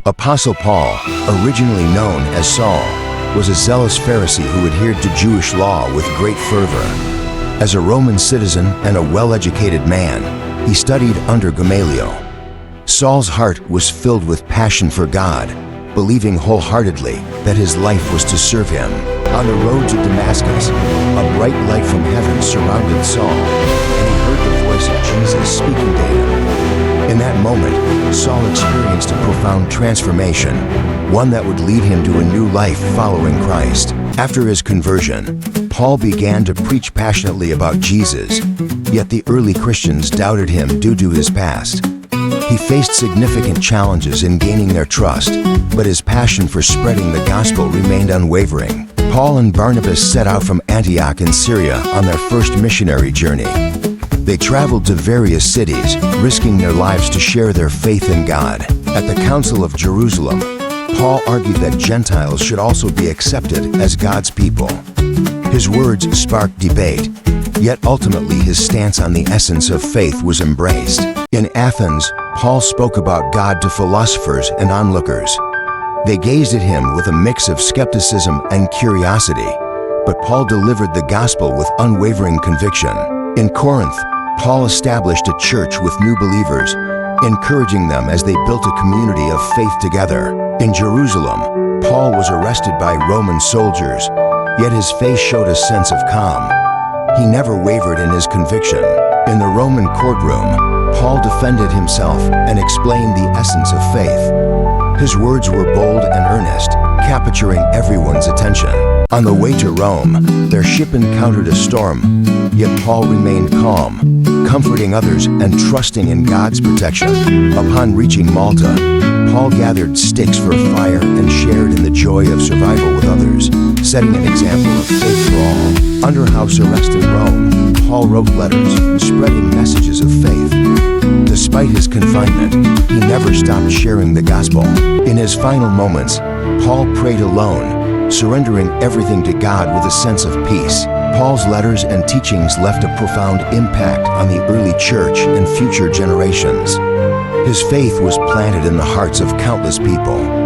Apostle Paul, originally known as Saul, was a zealous Pharisee who adhered to Jewish law with great fervor. As a Roman citizen and a well-educated man, he studied under Gamaliel. Saul's heart was filled with passion for God, believing wholeheartedly that his life was to serve him. On the road to Damascus, a bright light from heaven surrounded Saul, and he heard the voice of Jesus speaking to him. In that moment, Saul experienced a profound transformation, one that would lead him to a new life following Christ. After his conversion, Paul began to preach passionately about Jesus, yet the early Christians doubted him due to his past. He faced significant challenges in gaining their trust, but his passion for spreading the gospel remained unwavering. Paul and Barnabas set out from Antioch in Syria on their first missionary journey. They traveled to various cities, risking their lives to share their faith in God. At the Council of Jerusalem, Paul argued that Gentiles should also be accepted as God's people. His words sparked debate, yet ultimately his stance on the essence of faith was embraced. In Athens, Paul spoke about God to philosophers and onlookers. They gazed at him with a mix of skepticism and curiosity, but Paul delivered the gospel with unwavering conviction. In Corinth, Paul established a church with new believers, encouraging them as they built a community of faith together. In Jerusalem, Paul was arrested by Roman soldiers, yet his face showed a sense of calm. He never wavered in his conviction. In the Roman courtroom, Paul defended himself and explained the essence of faith. His words were bold and earnest, capturing everyone's attention. On the way to Rome, their ship encountered a storm, yet Paul remained calm, comforting others and trusting in God's protection. Upon reaching Malta, Paul gathered sticks for a fire and shared in the joy of survival with others, setting an example of faith for all. Under house arrest in Rome, Paul wrote letters, spreading messages of faith. Despite his confinement, he never stopped sharing the gospel. In his final moments, Paul prayed alone, surrendering everything to God with a sense of peace. Paul's letters and teachings left a profound impact on the early church and future generations. His faith was planted in the hearts of countless people.